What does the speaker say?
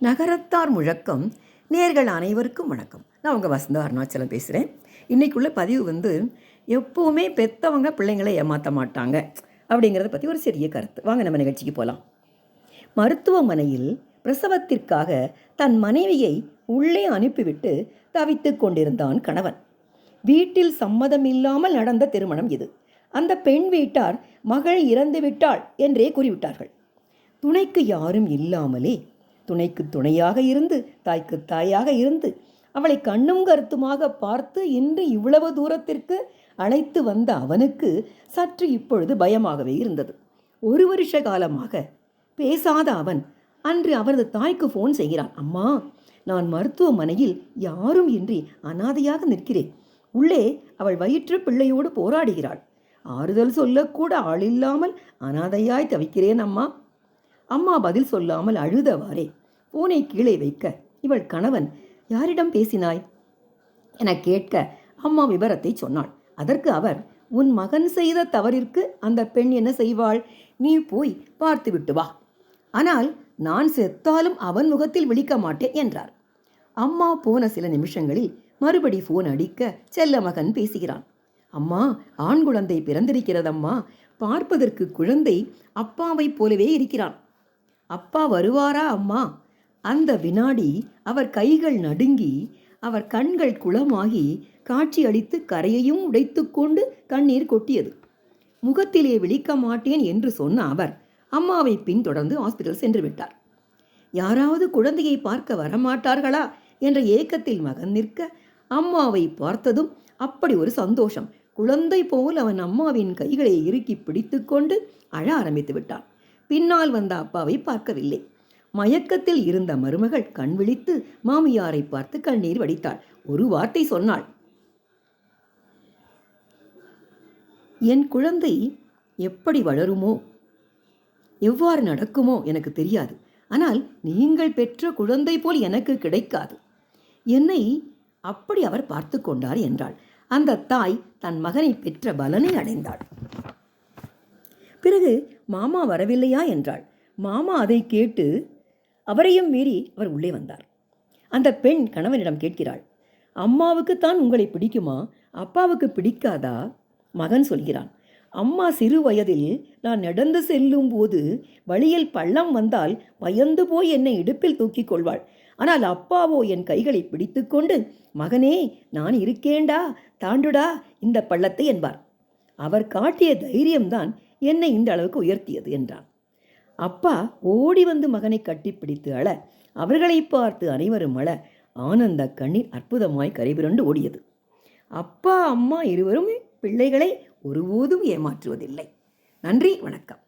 நகரத்தார் முழக்கம். நேர்கள் அனைவருக்கும் வணக்கம். நான் உங்கள் வசந்தா அருணாச்சலம் பேசுகிறேன். இன்றைக்குள்ள பதிவு எப்போவுமே பெற்றவங்க பிள்ளைங்களை ஏமாற்ற மாட்டாங்க அப்படிங்கிறத பற்றி ஒரு சிறிய கருத்து. வாங்க நம்ம நிகழ்ச்சிக்கு போகலாம். மருத்துவமனையில் பிரசவத்திற்காக தன் மனைவியை உள்ளே அனுப்பிவிட்டு தவித்து கொண்டிருந்தான் கணவன். வீட்டில் சம்மதம் இல்லாமல் நடந்த திருமணம் இது. அந்த பெண் வீட்டார் மகள் இறந்து விட்டாள் என்றே கூறிவிட்டார்கள். துணைக்கு யாரும் இல்லாமலே துணைக்கு துணையாக இருந்து தாய்க்கு தாயாக இருந்து அவளை கண்ணும் கருத்துமாக பார்த்து இன்று இவ்வளவு தூரத்திற்கு அழைத்து வந்த அவனுக்கு சற்று இப்பொழுது பயமாகவே இருந்தது. 1 வருஷ காலமாக பேசாத அவன் அன்று அவனது தாய்க்கு ஃபோன் செய்கிறான். அம்மா, நான் மருத்துவமனையில் யாரும் இன்றி அனாதையாக நிற்கிறேன். உள்ளே அவள் வயிற்று பிள்ளையோடு போராடுகிறாள். ஆறுதல் சொல்லக்கூட ஆளில்லாமல் அனாதையாய் தவிக்கிறேன் அம்மா. அம்மா பதில் சொல்லாமல் அழுதவாறே போனை கீழே வைக்க இவள் கணவன், யாரிடம் பேசினாய் என கேட்க அம்மா விவரத்தை சொன்னாள். அதற்கு அவர், உன் மகன் செய்த தவறிற்கு அந்த பெண் என்ன செய்வாள்? நீ போய் பார்த்து விட்டு வா. ஆனால் நான் செத்தாலும் அவன் முகத்தில் விழிக்க மாட்டேன் என்றார். அம்மா போன சில நிமிஷங்களில் மறுபடி போன் அடிக்க செல்ல மகன் பேசுகிறான். அம்மா, ஆண் குழந்தை பிறந்திருக்கிறதம்மா. பார்ப்பதற்கு குழந்தை அப்பாவை போலவே இருக்கிறான். அப்பா வருவாரா அம்மா? அந்த வினாடி அவர் கைகள் நடுங்கி அவர் கண்கள் குளமாகி காட்சி அளித்து கரையையும் உடைத்து கொண்டு கண்ணீர் கொட்டியது. முகத்திலே விழிக்க மாட்டேன் என்று சொன்ன அவர் அம்மாவை பின்தொடர்ந்து ஹாஸ்பிட்டல் சென்று விட்டார். யாராவது குழந்தையை பார்க்க வரமாட்டார்களா என்ற ஏக்கத்தில் மகன் நிற்க அம்மாவை பார்த்ததும் அப்படி ஒரு சந்தோஷம். குழந்தை போல் அவன் அம்மாவின் கைகளை இறுக்கி பிடித்து கொண்டு அழ ஆரம்பித்து விட்டான். பின்னால் வந்த அப்பாவை பார்க்கவில்லை. மயக்கத்தில் இருந்த மருமகள் கண் விழித்து மாமியாரை பார்த்து கண்ணீர் வடித்தாள். ஒரு வார்த்தை சொன்னாள், என் குழந்தை எப்படி வளருமோ, எவ்வாறு நடக்குமோ எனக்கு தெரியாது. ஆனால் நீங்கள் பெற்ற குழந்தை போல் எனக்கு கிடைக்காது. என்னை அப்படி அவர் பார்த்து கொண்டார் என்றாள். அந்த தாய் தன் மகனை பெற்ற பலனை அடைந்தாள். பிறகு மாமா வரவில்லையா என்றாள். மாமா அதை கேட்டு அவரையும் மீறி அவர் உள்ளே வந்தார். அந்த பெண் கணவனிடம் கேட்கிறாள், அம்மாவுக்குத்தான் உங்களை பிடிக்குமா, அப்பாவுக்கு பிடிக்காதா? மகன் சொல்கிறான், அம்மா சிறு வயதில் நான் நடந்து செல்லும் போது வழியில் பள்ளம் வந்தால் பயந்து போய் என்னை இடுப்பில் தூக்கிக் கொள்வாள். ஆனால் அப்பாவோ என் கைகளை பிடித்து கொண்டு, மகனே நான் இருக்கேண்டா, தாண்டுடா இந்த பள்ளத்தை என்பார். அவர் காட்டிய தைரியம்தான் என்னை இந்த அளவுக்கு உயர்த்தியது என்றான். அப்பா ஓடி வந்து மகனை கட்டிப்பிடித்து அழ, அவர்களை பார்த்து அனைவரும் அழ, ஆனந்த கண்ணீர் அற்புதமாய் கரைபுரண்டு ஓடியது. அப்பா அம்மா இருவரும் பிள்ளைகளை ஒருபோதும் ஏமாற்றுவதில்லை. நன்றி, வணக்கம்.